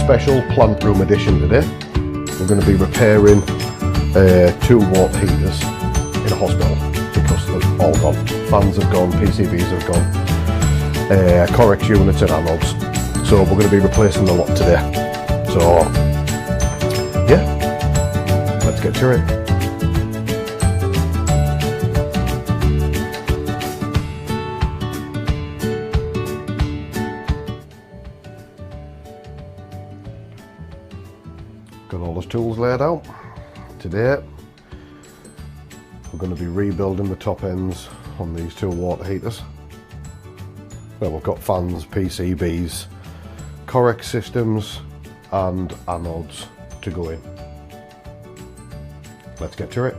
special plant room edition today. We're going to be repairing 2 water heaters in a hospital because they're all gone. Fans have gone, PCBs have gone, Corex units and anodes. So we're going to be replacing a lot today. So yeah, let's get to it. Got all the tools laid out. Today we're going to be rebuilding the top ends on these 2 water heaters. Well, we've got fans, PCBs, Corex systems and anodes to go in. Let's get to it.